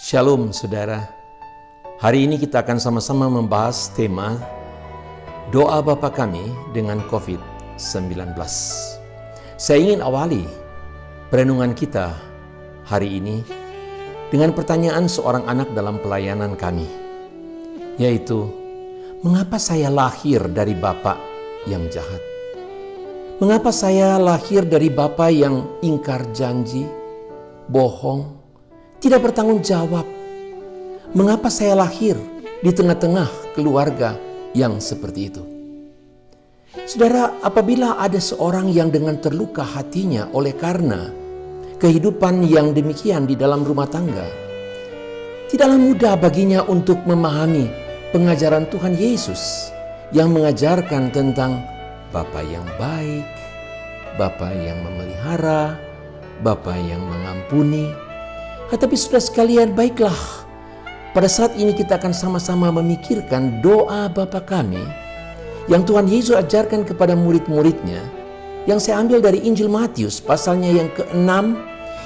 Shalom saudara. Hari ini kita akan sama-sama membahas tema doa Bapa kami dengan COVID-19. Saya ingin awali perenungan kita hari ini dengan pertanyaan seorang anak dalam pelayanan kami, yaitu, mengapa saya lahir dari Bapa yang jahat? Mengapa saya lahir dari Bapa yang ingkar janji, bohong, tidak bertanggung jawab? Mengapa saya lahir di tengah-tengah keluarga yang seperti itu? Saudara, apabila ada seorang yang dengan terluka hatinya oleh karena kehidupan yang demikian di dalam rumah tangga, tidaklah mudah baginya untuk memahami pengajaran Tuhan Yesus yang mengajarkan tentang Bapa yang baik, Bapa yang memelihara, Bapa yang mengampuni. Tetapi sudah sekalian, baiklah, pada saat ini kita akan sama-sama memikirkan doa Bapa kami yang Tuhan Yesus ajarkan kepada murid-muridnya, yang saya ambil dari Injil Matius pasalnya yang ke-6,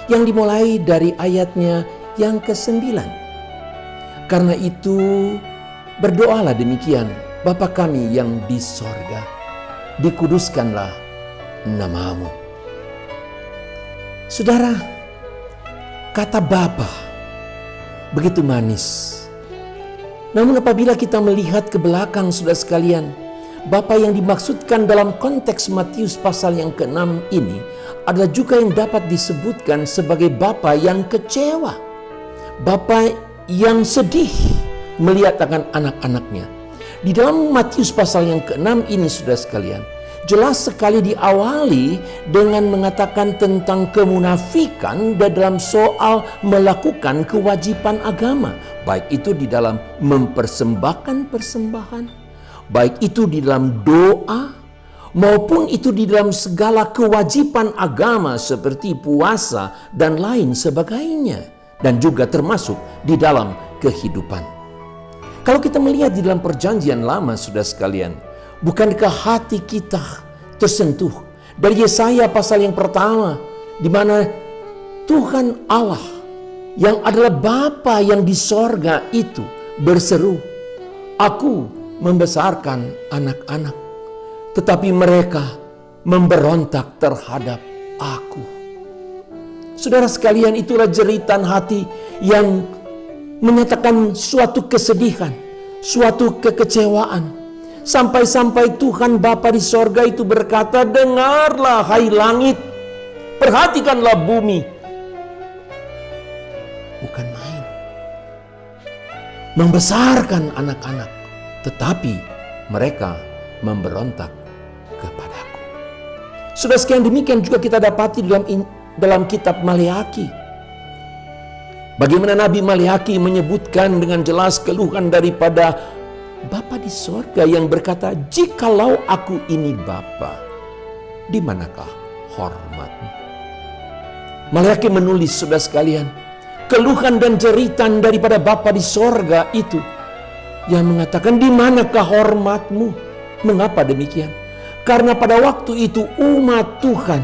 yang dimulai dari ayatnya yang ke-9. Karena itu berdoalah demikian, Bapa kami yang di sorga, dikuduskanlah namamu. Saudara, kata Bapa begitu manis. Namun apabila kita melihat ke belakang, saudara sekalian, Bapa yang dimaksudkan dalam konteks Matius pasal yang ke-6 ini adalah juga yang dapat disebutkan sebagai Bapa yang kecewa, Bapa yang sedih melihat akan anak-anaknya. Di dalam Matius pasal yang ke-6 ini, saudara sekalian, jelas sekali diawali dengan mengatakan tentang kemunafikan dalam soal melakukan kewajiban agama. Baik itu di dalam mempersembahkan persembahan, baik itu di dalam doa, maupun itu di dalam segala kewajiban agama seperti puasa dan lain sebagainya. Dan juga termasuk di dalam kehidupan. Kalau kita melihat di dalam perjanjian lama, saudara sekalian, bukankah hati kita tersentuh dari Yesaya pasal yang pertama, di mana Tuhan Allah yang adalah Bapa yang di sorga itu berseru, "Aku membesarkan anak-anak, tetapi mereka memberontak terhadap Aku." Saudara sekalian, itulah jeritan hati yang menyatakan suatu kesedihan, suatu kekecewaan. Sampai-sampai Tuhan Bapa di sorga itu berkata, "Dengarlah hai langit, perhatikanlah bumi." Bukan main membesarkan anak-anak, tetapi mereka memberontak kepadaku. Sudah sekian demikian juga kita dapati dalam kitab Maleaki. Bagaimana Nabi Maleaki menyebutkan dengan jelas keluhan daripada Bapa di sorga yang berkata, "Jikalau aku ini Bapa, di manakah hormatmu?" Maleaki menulis, saudara sekalian, keluhan dan jeritan daripada Bapa di sorga itu yang mengatakan, "Di manakah hormatmu?" Mengapa demikian? Karena pada waktu itu umat Tuhan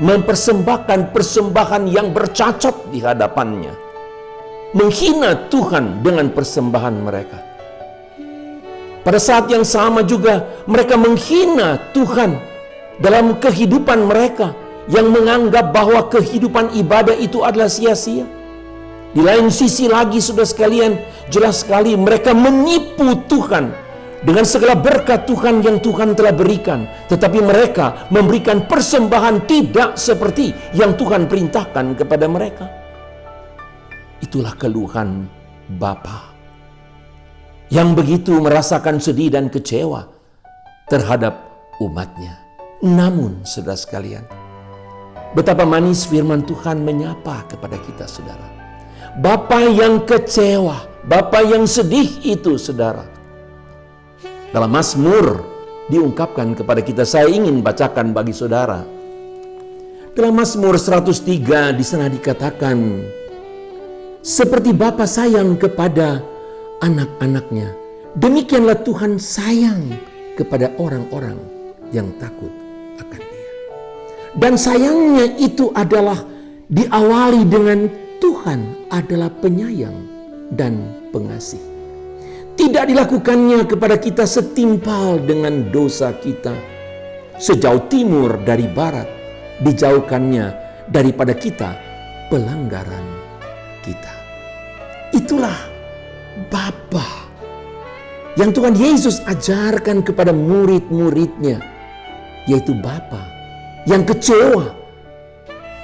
mempersembahkan persembahan yang bercacat di hadapannya, menghina Tuhan dengan persembahan mereka. Pada saat yang sama juga mereka menghina Tuhan dalam kehidupan mereka, yang menganggap bahwa kehidupan ibadah itu adalah sia-sia. Di lain sisi lagi, saudara sekalian, jelas sekali mereka menipu Tuhan dengan segala berkat Tuhan yang Tuhan telah berikan, tetapi mereka memberikan persembahan tidak seperti yang Tuhan perintahkan kepada mereka. Itulah keluhan Bapa yang begitu merasakan sedih dan kecewa terhadap umatnya. Namun, saudara sekalian, betapa manis firman Tuhan menyapa kepada kita, saudara. Bapa yang kecewa, Bapa yang sedih itu, saudara. Dalam Mazmur diungkapkan kepada kita, saya ingin bacakan bagi saudara. Dalam Mazmur 103 di sana dikatakan, "Seperti Bapa sayang kepada anak-anaknya, demikianlah Tuhan sayang kepada orang-orang yang takut akan Dia." Dan sayangnya itu adalah diawali dengan Tuhan adalah penyayang dan pengasih. Tidak dilakukannya kepada kita setimpal dengan dosa kita. Sejauh timur dari barat, dijauhkannya daripada kita pelanggaran kita. Itulah Bapa yang Tuhan Yesus ajarkan kepada murid-muridnya, yaitu Bapa yang kecewa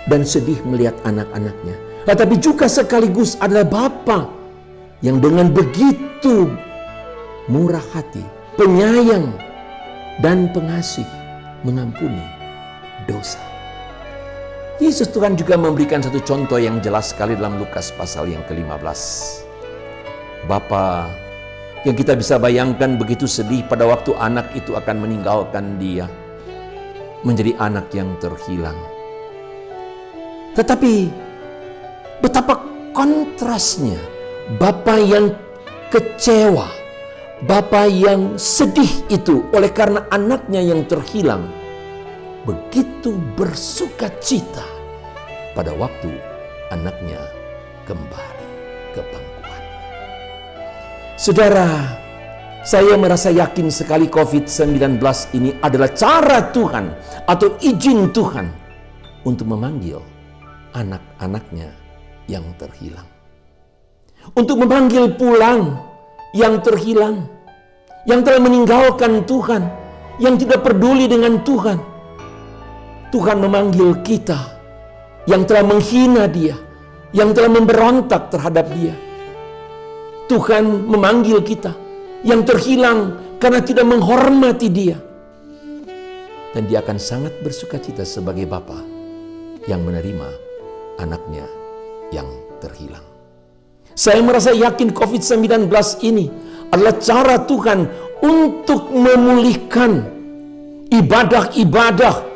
dan sedih melihat anak-anaknya, tetapi juga sekaligus adalah Bapa yang dengan begitu murah hati, penyayang, dan pengasih mengampuni dosa. Yesus Tuhan juga memberikan satu contoh yang jelas sekali dalam Lukas pasal yang ke-15. Bapa yang kita bisa bayangkan begitu sedih pada waktu anak itu akan meninggalkan dia, menjadi anak yang terhilang. Tetapi betapa kontrasnya Bapa yang kecewa, Bapa yang sedih itu oleh karena anaknya yang terhilang, begitu bersukacita pada waktu anaknya kembali ke pangkuan. Saudara, saya merasa yakin sekali COVID-19 ini adalah cara Tuhan atau izin Tuhan untuk memanggil anak-anaknya yang terhilang. Untuk memanggil pulang yang terhilang, yang telah meninggalkan Tuhan, yang tidak peduli dengan Tuhan. Tuhan memanggil kita yang telah menghina Dia, yang telah memberontak terhadap Dia. Tuhan memanggil kita yang terhilang karena tidak menghormati Dia. Dan Dia akan sangat bersukacita sebagai Bapa yang menerima anaknya yang terhilang. Saya merasa yakin COVID-19 ini adalah cara Tuhan untuk memulihkan ibadah-ibadah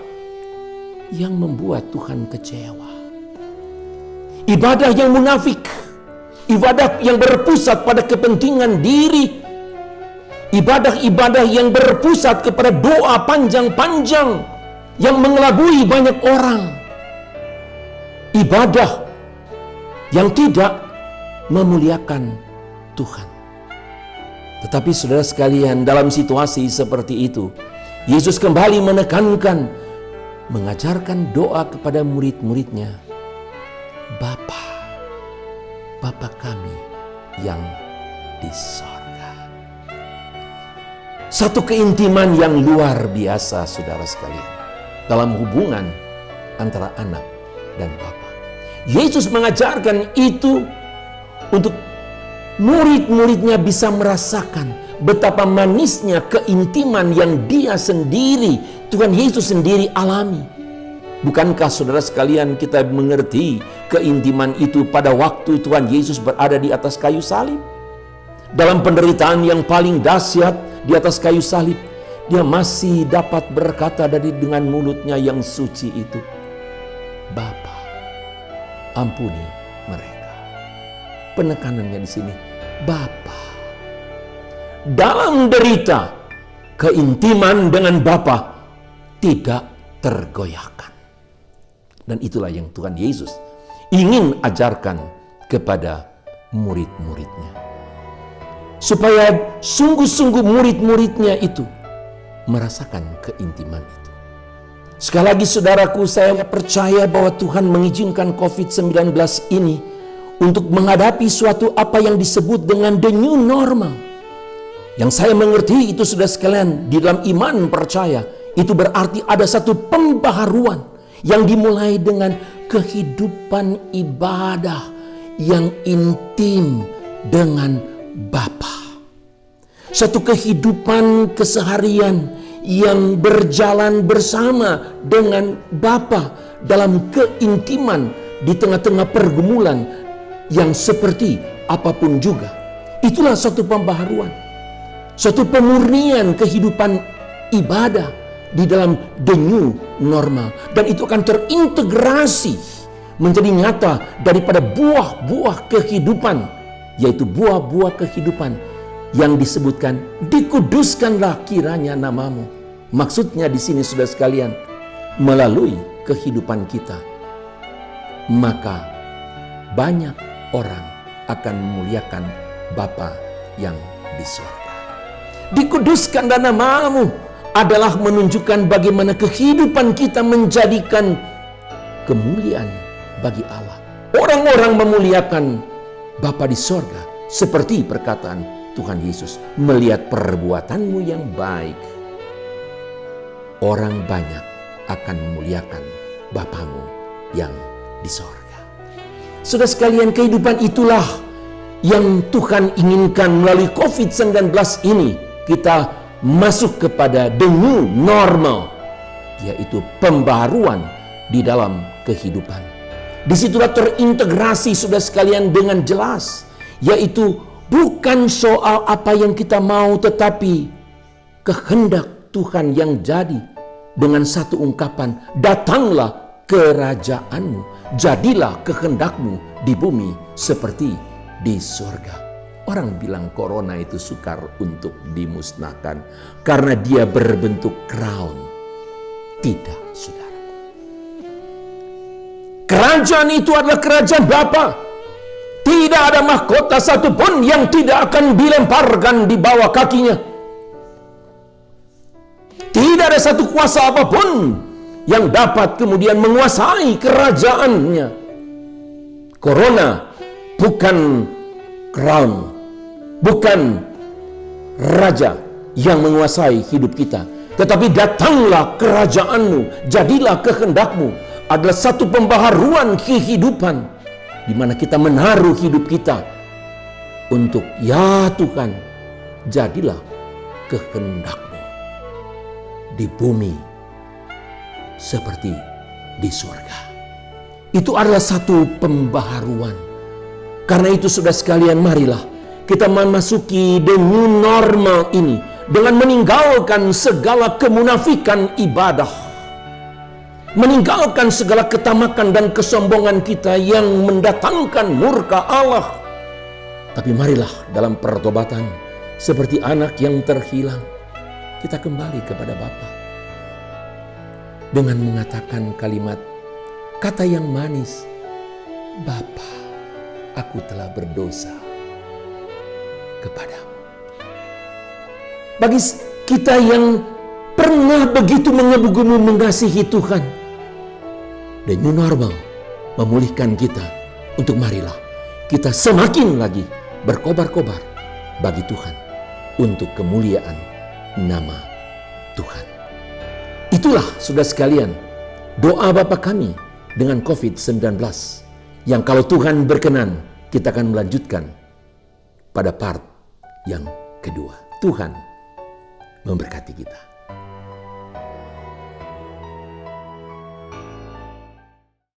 yang membuat Tuhan kecewa. Ibadah yang munafik, ibadah yang berpusat pada kepentingan diri, ibadah-ibadah yang berpusat kepada doa panjang-panjang yang mengelabui banyak orang, ibadah yang tidak memuliakan Tuhan. Tetapi saudara sekalian, dalam situasi seperti itu, Yesus kembali menekankan, mengajarkan doa kepada murid-muridnya, Bapa, Bapa kami yang di sorga. Satu keintiman yang luar biasa saudara sekalian dalam hubungan antara anak dan Bapa. Yesus mengajarkan itu untuk murid-muridnya bisa merasakan betapa manisnya keintiman yang Dia sendiri, Tuhan Yesus sendiri alami. Bukankah saudara sekalian kita mengerti keintiman itu pada waktu Tuhan Yesus berada di atas kayu salib? Dalam penderitaan yang paling dahsyat di atas kayu salib, Dia masih dapat berkata dengan mulutnya yang suci itu, Bapa, ampuni mereka. Penekanannya di sini, Bapa. Dalam derita, keintiman dengan Bapa tidak tergoyahkan. Dan itulah yang Tuhan Yesus ingin ajarkan kepada murid-muridnya. Supaya sungguh-sungguh murid-muridnya itu merasakan keintiman itu. Sekali lagi saudaraku, saya percaya bahwa Tuhan mengizinkan COVID-19 ini untuk menghadapi suatu apa yang disebut dengan the new normal. Yang saya mengerti itu sudah sekalian, di dalam iman percaya, itu berarti ada satu pembaharuan yang dimulai dengan kehidupan ibadah yang intim dengan Bapa. Satu kehidupan keseharian yang berjalan bersama dengan Bapa dalam keintiman di tengah-tengah pergumulan yang seperti apapun juga. Itulah satu pembaharuan, suatu pemurnian kehidupan ibadah di dalam the new normal. Dan itu akan terintegrasi menjadi nyata daripada buah-buah kehidupan, yaitu buah-buah kehidupan yang disebutkan, dikuduskanlah kiranya namamu. Maksudnya di sini saudara sekalian, melalui kehidupan kita, maka banyak orang akan memuliakan Bapa yang di sorga. Dikuduskan dan namamu adalah menunjukkan bagaimana kehidupan kita menjadikan kemuliaan bagi Allah. Orang-orang memuliakan Bapa di sorga seperti perkataan Tuhan Yesus, melihat perbuatanmu yang baik, orang banyak akan memuliakan Bapamu yang di sorga. Saudara sekalian, kehidupan itulah yang Tuhan inginkan melalui COVID-19 ini. Kita masuk kepada the new normal, yaitu pembaharuan di dalam kehidupan. Disitulah terintegrasi saudara sekalian dengan jelas, yaitu bukan soal apa yang kita mau, tetapi kehendak Tuhan yang jadi dengan satu ungkapan, datanglah kerajaanmu, jadilah kehendakmu di bumi seperti di surga. Orang bilang corona itu sukar untuk dimusnahkan karena dia berbentuk crown. Tidak, saudara. Kerajaan itu adalah kerajaan Bapa. Tidak ada mahkota satupun yang tidak akan dilemparkan di bawah kakinya. Tidak ada satu kuasa apapun yang dapat kemudian menguasai kerajaannya. Corona bukan crown, bukan raja yang menguasai hidup kita. Tetapi datanglah kerajaanmu, jadilah kehendakmu, adalah satu pembaharuan kehidupan di mana kita menaruh hidup kita untuk, ya Tuhan, jadilah kehendakmu di bumi seperti di surga. Itu adalah satu pembaharuan. Karena itu saudara sekalian, marilah kita memasuki the new normal ini dengan meninggalkan segala kemunafikan ibadah, meninggalkan segala ketamakan dan kesombongan kita yang mendatangkan murka Allah. Tapi marilah dalam pertobatan seperti anak yang terhilang, kita kembali kepada Bapa dengan mengatakan kalimat, kata yang manis, Bapa, aku telah berdosa kepadamu. Bagi kita yang pernah begitu mengebu-gebu mengasihi Tuhan, the new normal memulihkan kita untuk marilah kita semakin lagi berkobar-kobar bagi Tuhan untuk kemuliaan nama Tuhan. Itulah saudara sekalian doa Bapa kami dengan COVID-19 yang kalau Tuhan berkenan kita akan melanjutkan pada part yang kedua. Tuhan memberkati kita.